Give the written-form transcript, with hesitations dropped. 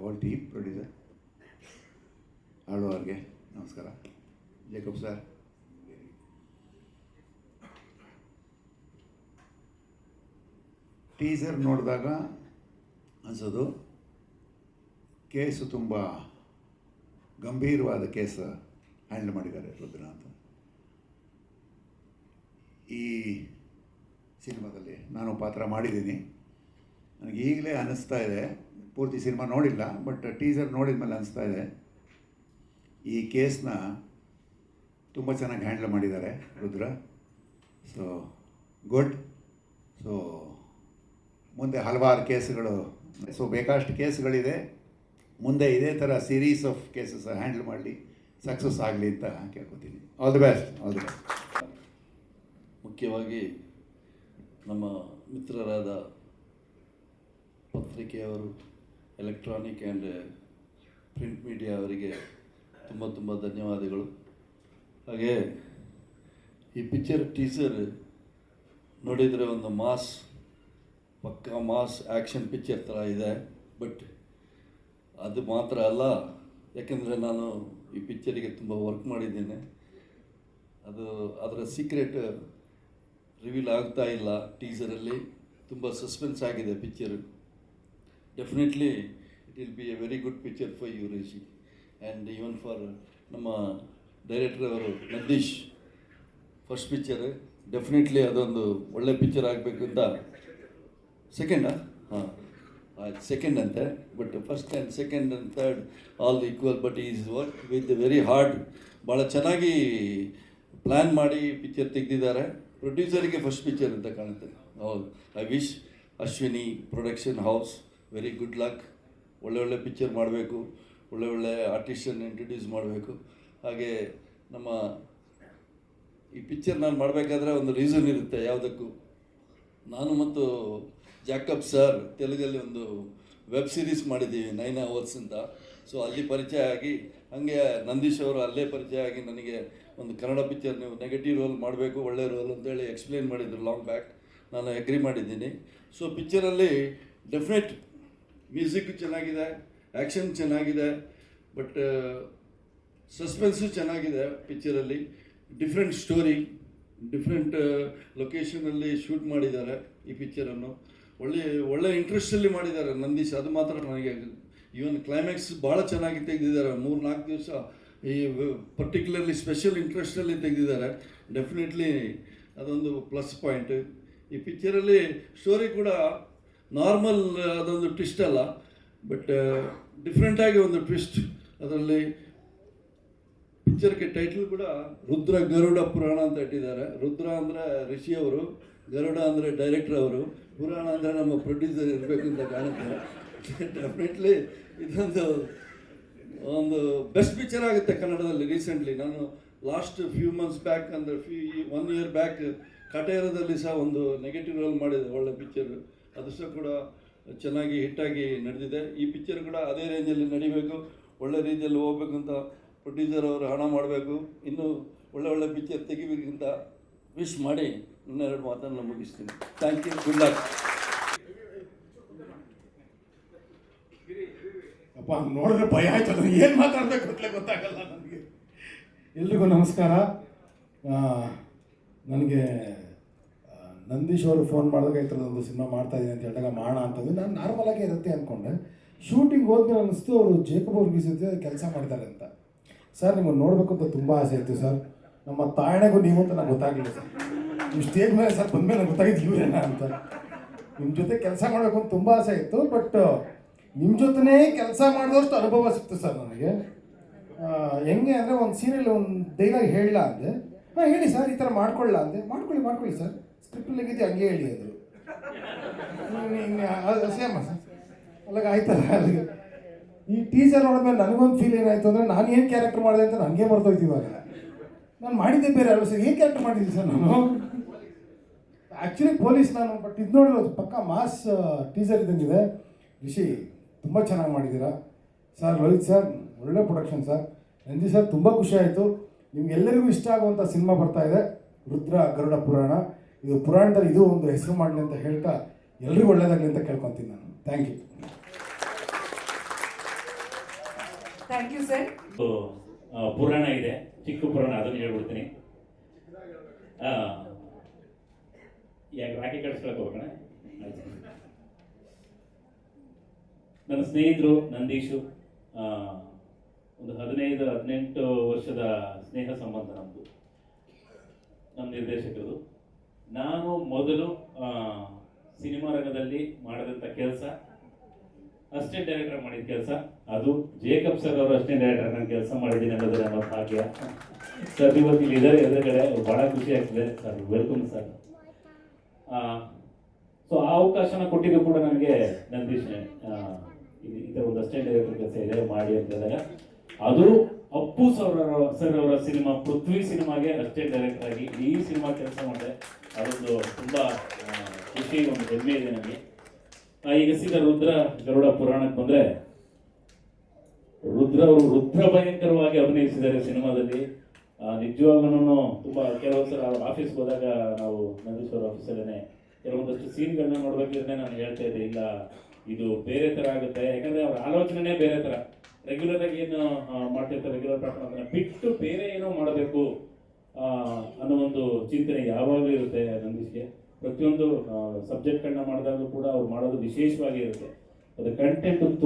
Whole team producer ಆಳ್ವಾರ್ಗೆ ನಮಸ್ಕಾರ. Jacob sir, teaser ನೋಡಿದಾಗ ಅನಿಸೋದು case ತುಂಬ ಗಂಭೀರವಾದ ಕೇಸ್ ಹ್ಯಾಂಡಲ್ ಮಾಡಿದ್ದಾರೆ ರುದ್ರ ಅಂತ. ಈ ಸಿನಿಮಾದಲ್ಲಿ ನಾನು ಪಾತ್ರ ಮಾಡಿದ್ದೀನಿ. ನನಗೆ ಈಗಲೇ ಅನ್ನಿಸ್ತಾ ಇದೆ, ಪೂರ್ತಿ ಸಿನಿಮಾ ನೋಡಿಲ್ಲ, ಬಟ್ ಟೀಸರ್ ನೋಡಿದ ಮೇಲೆ ಅನ್ನಿಸ್ತಾ ಇದೆ ಈ ಕೇಸ್ನ ತುಂಬ ಚೆನ್ನಾಗಿ ಹ್ಯಾಂಡಲ್ ಮಾಡಿದ್ದಾರೆ ರುದ್ರ. So good. ಸೊ ಮುಂದೆ ಹಲವಾರು ಕೇಸುಗಳು, ಸೊ ಬೇಕಷ್ಟು ಕೇಸುಗಳಿದೆ, ಮುಂದೆ ಇದೇ ಥರ ಸೀರೀಸ್ ಆಫ್ ಕೇಸಸ್ ಹ್ಯಾಂಡಲ್ ಮಾಡಲಿ, ಸಕ್ಸಸ್ ಆಗಲಿ ಅಂತ ಕೇಳ್ಕೊತೀನಿ. All the best, all the best. ಮುಖ್ಯವಾಗಿ ನಮ್ಮ ಮಿತ್ರರಾದ ಪತ್ರಿಕೆಯವರು, ಎಲೆಕ್ಟ್ರಾನಿಕ್ ಆ್ಯಂಡ್ ಪ್ರಿಂಟ್ ಮೀಡಿಯಾ ಅವರಿಗೆ ತುಂಬ ತುಂಬ ಧನ್ಯವಾದಗಳು. ಹಾಗೆ ಈ ಪಿಕ್ಚರ್ ಟೀಸರ್ ನೋಡಿದರೆ ಒಂದು ಪಕ್ಕಾ ಮಾಸ್ ಆ್ಯಕ್ಷನ್ ಪಿಕ್ಚರ್ ಥರ ಇದೆ. ಬಟ್ ಅದು ಮಾತ್ರ ಅಲ್ಲ, ಯಾಕೆಂದರೆ ನಾನು ಈ ಪಿಕ್ಚರಿಗೆ ತುಂಬ ವರ್ಕ್ ಮಾಡಿದ್ದೇನೆ. ಅದರ ಸೀಕ್ರೆಟ್ ರಿವೀಲ್ ಆಗ್ತಾ ಇಲ್ಲ ಟೀಸರಲ್ಲಿ. ತುಂಬ ಸಸ್ಪೆನ್ಸ್ ಆಗಿದೆ picture. Definitely it will be a very good picture for you Rishi and even for ನಮ್ಮ ಡೈರೆಕ್ಟರ್ ಅವರು ನಂದೀಶ್. ಫಸ್ಟ್ ಪಿಕ್ಚರ್ ಡೆಫಿನೆಟ್ಲಿ ಅದೊಂದು ಒಳ್ಳೆ ಪಿಕ್ಚರ್ ಆಗಬೇಕು ಅಂತ. ಸೆಕೆಂಡಾ? ಹಾಂ, ಸೆಕೆಂಡ್ ಅಂತೆ. But first and second and third all equal. But is work with very hard. ಭಾಳ ಚೆನ್ನಾಗಿ ಪ್ಲ್ಯಾನ್ ಮಾಡಿ ಪಿಕ್ಚರ್ ತೆಗೆದಿದ್ದಾರೆ. ಪ್ರೊಡ್ಯೂಸರಿಗೆ ಫಸ್ಟ್ ಪಿಕ್ಚರ್ ಅಂತ ಕಾಣುತ್ತೆ. ಹೌದು. I wish Ashwini production house very good luck. ಒಳ್ಳೆ ಪಿಕ್ಚರ್ ಮಾಡಬೇಕು, ಒಳ್ಳೆ ಆರ್ಟಿಸ್ಟನ್ನು ಇಂಟ್ರೊಡ್ಯೂಸ್ ಮಾಡಬೇಕು. ಹಾಗೆ ನಮ್ಮ ಈ ಪಿಕ್ಚರ್ ನಾನು ಮಾಡಬೇಕಾದ್ರೆ ಒಂದು ರೀಸನ್ ಇರುತ್ತೆ ಯಾವುದಕ್ಕೂ. ನಾನು ಮತ್ತು ಜಾಕಬ್ ಸರ್ ತೆಲುಗಲ್ಲಿ ಒಂದು ವೆಬ್ ಸೀರೀಸ್ ಮಾಡಿದ್ದೀವಿ 9 hours ಅಂತ. ಸೊ ಅಲ್ಲಿ ಪರಿಚಯ ಆಗಿ, ಹಾಗೆ ನಂದೀಶ್ ಅವರು ಅಲ್ಲೇ ಪರಿಚಯ ಆಗಿ ನನಗೆ ಒಂದು ಕನ್ನಡ ಪಿಕ್ಚರ್ ನೀವು ನೆಗೆಟಿವ್ ರೋಲ್ ಮಾಡಬೇಕು, ಒಳ್ಳೆ ರೋಲ್ ಅಂತೇಳಿ ಎಕ್ಸ್ಪ್ಲೇನ್ ಮಾಡಿದ್ರು ಲಾಂಗ್ ಬ್ಯಾಕ್. ನಾನು ಅಗ್ರಿ ಮಾಡಿದ್ದೀನಿ. ಸೊ ಪಿಕ್ಚರಲ್ಲಿ ಡೆಫಿನೆಟ್ ಮ್ಯೂಸಿಕ್ ಚೆನ್ನಾಗಿದೆ, ಆ್ಯಕ್ಷನ್ ಚೆನ್ನಾಗಿದೆ, ಬಟ್ ಸಸ್ಪೆನ್ಸು ಚೆನ್ನಾಗಿದೆ ಪಿಕ್ಚರಲ್ಲಿ. ಡಿಫ್ರೆಂಟ್ ಸ್ಟೋರಿ, ಡಿಫ್ರೆಂಟ್ ಲೊಕೇಶನಲ್ಲಿ ಶೂಟ್ ಮಾಡಿದ್ದಾರೆ ಈ ಪಿಕ್ಚರನ್ನು. ಒಳ್ಳೆ ಇಂಟ್ರೆಸ್ಟಲ್ಲಿ ಮಾಡಿದ್ದಾರೆ ನಂದೀಶ್. ಅದು ಮಾತ್ರ ನನಗೆ ಈವನ್ ಕ್ಲೈಮ್ಯಾಕ್ಸ್ ಭಾಳ ಚೆನ್ನಾಗಿ ತೆಗೆದಿದ್ದಾರೆ. 3-4 ದಿವಸ ಈ ಪರ್ಟಿಕ್ಯುಲರ್ಲಿ ಸ್ಪೆಷಲ್ ಇಂಟ್ರೆಸ್ಟಲ್ಲಿ ತೆಗೆದಿದ್ದಾರೆ. ಡೆಫಿನೆಟ್ಲಿ ಅದೊಂದು ಪ್ಲಸ್ ಪಾಯಿಂಟ್. ಈ ಪಿಕ್ಚರಲ್ಲಿ ಸ್ಟೋರಿ ಕೂಡ ನಾರ್ಮಲ್, ಅದೊಂದು ಟ್ವಿಸ್ಟ್ ಅಲ್ಲ, ಬಟ್ ಡಿಫ್ರೆಂಟಾಗಿ ಒಂದು ಟ್ವಿಸ್ಟ್ ಅದರಲ್ಲಿ. ಪಿಕ್ಚರ್ಗೆ ಟೈಟಲ್ ಕೂಡ ರುದ್ರ ಗರುಡ ಪುರಾಣ ಅಂತ ಇಟ್ಟಿದ್ದಾರೆ. ರುದ್ರ ಅಂದರೆ ಋಷಿಯವರು, ಗರುಡ ಅಂದರೆ ಡೈರೆಕ್ಟರ್ ಅವರು, ಪುರಾಣ ಅಂದರೆ ನಮ್ಮ ಪ್ರೊಡ್ಯೂಸರ್ ಇರಬೇಕು ಅಂತ ಕಾಣುತ್ತೆ. ಡೆಫಿನೆಟ್ಲಿ ಒಂದು ಬೆಸ್ಟ್ ಪಿಕ್ಚರ್ ಆಗುತ್ತೆ ಕನ್ನಡದಲ್ಲಿ. ರೀಸೆಂಟ್ಲಿ ನಾನು ಲಾಸ್ಟ್ ಫ್ಯೂ ಮಂತ್ಸ್ ಬ್ಯಾಕ್, ಅಂದರೆ 1 year ಬ್ಯಾಕ್ ಕಟೇರದಲ್ಲಿ ಸಹ ಒಂದು ನೆಗೆಟಿವ್ ರೋಲ್ ಮಾಡಿದೆ, ಒಳ್ಳೆ ಪಿಕ್ಚರ್. ಅದು ಸಹ ಕೂಡ ಚೆನ್ನಾಗಿ ಹಿಟ್ಟಾಗಿ ನಡೆದಿದೆ. ಈ ಪಿಕ್ಚರ್ ಕೂಡ ಅದೇ ರೇಂಜಲ್ಲಿ ನಡಿಬೇಕು, ಒಳ್ಳೆ ರೀತಿಯಲ್ಲಿ ಹೋಗ್ಬೇಕು ಅಂತ ಪ್ರೊಡ್ಯೂಸರ್ ಅವರು ಹಣ ಮಾಡಬೇಕು, ಇನ್ನೂ ಒಳ್ಳೆ ಪಿಕ್ಚರ್ ತೆಗಿಬೇಕಂತ ವಿಶ್ ಮಾಡಿ ನನ್ನ 2 ಮಾತನ್ನು ಮುಗಿಸ್ತೀನಿ. Thank you, good luck. ಅಪ್ಪ ನೋಡಿದ್ರೆ ಭಯ ಆಯ್ತು, ನನಗೆ ಏನು ಮಾತಾಡಬೇಕು ಗೊತ್ತಾಗಲ್ಲ ನನಗೆ. ಎಲ್ರಿಗೂ ನಮಸ್ಕಾರ. ನನಗೆ ನಂದೀಶ್ ಅವರು ಫೋನ್ ಮಾಡಿದಾಗ ಈ ಥರದೊಂದು ಸಿನಿಮಾ ಮಾಡ್ತಾಯಿದ್ದೀನಿ ಅಂತ ಹೇಳಿದಾಗ ಮಾಡೋಣ ಅಂತಂದು ನಾನು ನಾರ್ಮಲಾಗಿ ಇರುತ್ತೆ ಅಂದ್ಕೊಂಡೆ. ಶೂಟಿಂಗ್ ಹೋದ್ಮೇಲೆ ಅನ್ನಿಸ್ತು ಅವರು ಜೇಕಬ್ ಅವ್ರಿಗೆ ಜೊತೆ ಕೆಲಸ ಮಾಡ್ತಾರೆ ಅಂತ. ಸರ್ ನಿಮ್ಮನ್ನು ನೋಡಬೇಕು ಅಂತ ತುಂಬ ಆಸೆ ಇತ್ತು ಸರ್. ನಮ್ಮ ತಾಯಣೆಗೂ ನೀವು ಅಂತ ನನಗೆ ಗೊತ್ತಾಗಲಿಲ್ಲ ಸರ್. ನೀವು ಸ್ಟೇಜ್ ಮೇಲೆ ಸರ್ ಬಂದಮೇಲೆ ನನಗೆ ಗೊತ್ತಾಗಿದ್ದು ಇವರೇನ ಅಂತ. ನಿಮ್ಮ ಜೊತೆ ಕೆಲಸ ಮಾಡಬೇಕು ಅಂತ ತುಂಬ ಆಸೆ ಇತ್ತು. ಬಟ್ ನಿಮ್ಮ ಜೊತೆನೇ ಕೆಲಸ ಮಾಡಿದಷ್ಟು ಅನುಭವ ಸಿಕ್ತು ಸರ್ ನನಗೆ. ಹೆಂಗೆ ಅಂದರೆ ಒಂದು ಸೀರಿಯಲ್ ಒಂದು ಡೈಲಾಗ್ ಹೇಳಲ್ಲ ಅಂದೆ. ಹಾಂ ಹೇಳಿ ಸರ್, ಈ ಥರ ಮಾಡ್ಕೊಳ್ಳ ಅಂದೆ. ಮಾಡ್ಕೊಳ್ಳಿ ಸರ್, ಸ್ಕ್ರಿಪ್ಟಲ್ಲಿ ಹೇಗಿದೆಯೋ ಹಂಗೆ ಹೇಳಿ ಅದು ಸೇಮ ಸರ್. ಅಲ್ಲಿಗೆ ಆಯ್ತಲ್ಲ. ಅಲ್ಲಿಗೆ ಈ ಟೀಸರ್ ನೋಡಿದ್ಮೇಲೆ ನನಗೊಂದು ಫೀಲ್ ಏನಾಯಿತು ಅಂದರೆ ನಾನು ಏನು ಕ್ಯಾರೆಕ್ಟರ್ ಮಾಡಿದೆ ಅಂತ ನನಗೆ ಮರ್ತೋಯ್ತು. ಇವಾಗ ನಾನು ಮಾಡಿದ್ದೆ ಬೇರೆ ಅಲ್ಲ ಸರ್. ಏನು ಕ್ಯಾರೆಕ್ಟರ್ ಮಾಡಿದ್ದೀನಿ ಸರ್ ನಾನು? ಆ್ಯಕ್ಚುಲಿ ಪೊಲೀಸ್ ನಾನು. ಬಟ್ ಇದು ನೋಡಿರೋದು ಪಕ್ಕ ಮಾಸ್ ಟೀಸರ್ ಇದ್ದಂಗಿದೆ. ರಿಷಿ ತುಂಬ ಚೆನ್ನಾಗಿ ಮಾಡಿದ್ದೀರಾ ಸರ್. ರೋಹಿತ್ ಸರ್ ಒಳ್ಳೆ ಪ್ರೊಡಕ್ಷನ್ ಸರ್. ನಂದಿ ಸರ್ ತುಂಬ ಖುಷಿ ಆಯಿತು. ನಿಮ್ಗೆಲ್ಲರಿಗೂ ಇಷ್ಟ ಆಗುವಂಥ ಸಿನಿಮಾ ಬರ್ತಾ ಇದೆ, ರುದ್ರ ಗರುಡ ಪುರಾಣ. ಇದು ಪುರಾಣದಲ್ಲಿ ಇದು ಒಂದು ಹೆಸರು ಮಾಡಲಿ ಅಂತ ಹೇಳ್ತಾ ಎಲ್ರಿಗೂ ಒಳ್ಳೆಯದಾಗಲಿ ಅಂತ ಕೇಳ್ಕೊತೀನಿ ನಾನು. Thank you. Thank you sir. ಪುರಾಣ ಇದೆ, ಚಿಕ್ಕ ಪುರಾಣ, ಅದನ್ನು ಹೇಳ್ಬಿಡ್ತೀನಿ. ಯಾಕೆ ರಾಖಿ ಕಳಿಸ್ಕೊಳಕ್ ಹೋಗೋಣ. ನನ್ನ ಸ್ನೇಹಿತರು ನಂದೀಶು, ಒಂದು 15-18 ವರ್ಷದ ಸ್ನೇಹ ಸಂಬಂಧ ನಮ್ಮದು, ನಮ್ಮ ನಿರ್ದೇಶಕರು. ನಾನು ಮೊದಲು ಸಿನಿಮಾ ರಂಗದಲ್ಲಿ ಮಾಡಿದಂಥ ಕೆಲಸ, ಅಸಿಸ್ಟೆಂಟ್ ಡೈರೆಕ್ಟರ್ ಮಾಡಿದ ಕೆಲಸ, ಅದು ಜೇಕಬ್ ಸರ್ ಅವರು ಅಸಿಸ್ಟೆಂಟ್ ಡೈರೆಕ್ಟರ್ ನಾನು ಕೆಲಸ ಮಾಡಿದ್ದೀನಿ ಅನ್ನೋದು ನಮ್ಮ ಭಾಗ್ಯ. ಸರ್ ಇವತ್ತು ಇಲ್ಲಿ ಇದ್ದಾರೆ ಎದುರುಗಡೆ, ಭಾಳ ಖುಷಿ ಆಗ್ತಿದೆ ಸರ್. Welcome sir. ಸೊ ಆ ಅವಕಾಶನ ಕೊಟ್ಟಿದ್ದು ಕೂಡ ನನಗೆ ನಂದೀಶ್ನೇ. ಈ ಥರ ಒಂದು ಅಸಿಸ್ಟೆಂಟ್ ಡೈರೆಕ್ಟರ್ ಕೆಲಸ ಇದೆ ಮಾಡಿ ಅಂತ ಹೇಳಿದಾಗ, ಅದು ಅಪ್ಪು ಸರ್ ಅವರ ಸಿನಿಮಾ ಪೃಥ್ವಿ ಸಿನಿಮಾಗೆ ಅಸಿಸ್ಟೆಂಟ್ ಡೈರೆಕ್ಟರ್ ಆಗಿ ಈ ಸಿನಿಮಾ ಕೆಲಸ ಮಾಡಿದೆ. ಅದೊಂದು ತುಂಬ ಖುಷಿ, ಒಂದು ಹೆಮ್ಮೆ ಇದೆ ನನಗೆ. ಈಗ ಸೀದಾ ರುದ್ರ ಗರುಡ ಪುರಾಣಕ್ಕೆ ಬಂದರೆ, ರುದ್ರ ಅವರು ರುದ್ರ ಭಯಂಕರವಾಗಿ ಅಭಿನಯಿಸಿದ್ದಾರೆ ಸಿನಿಮಾದಲ್ಲಿ. ನಿಜವಾಗ್ಲೂ ತುಂಬ ಕೆಲವು ಸಲ ಆಫೀಸ್ಗೆ ಹೋದಾಗ ನಾವು ನಂದೀಶ್ವರ ಆಫೀಸಲ್ಲೇ ಕೆಲವೊಂದಷ್ಟು ಸೀನ್ಗಳನ್ನ ನೋಡ್ಬೇಕಿದ್ರೆ ನಾನು ಹೇಳ್ತಾ ಇದ್ದೆ, ಇಲ್ಲ ಇದು ಬೇರೆ ಥರ ಆಗುತ್ತೆ. ಯಾಕಂದರೆ ಅವ್ರ ಆಲೋಚನೆ ಬೇರೆ ಥರ. ರೆಗ್ಯುಲರ್ ಆಗಿ ಏನು ಮಾಡ್ತಿರ್ತಾರೆ, ರೆಗ್ಯುಲರ್ ಪ್ಯಾಟರ್ನ್, ಅದನ್ನು ಬಿಟ್ಟು ಬೇರೆ ಏನೋ ಮಾಡಬೇಕು ಅನ್ನೋ ಒಂದು ಚಿಂತನೆ ಯಾವಾಗಲೂ ಇರುತ್ತೆ ನಂದೀಶ್ಗೆ. ಪ್ರತಿಯೊಂದು ಸಬ್ಜೆಕ್ಟ್ಗಳನ್ನ ಮಾಡಿದಾಗಲೂ ಕೂಡ ಅವ್ರು ಮಾಡೋದು ವಿಶೇಷವಾಗಿ ಇರುತ್ತೆ. ಅದು ಕಂಟೆಂಟ್ ತುಂಬ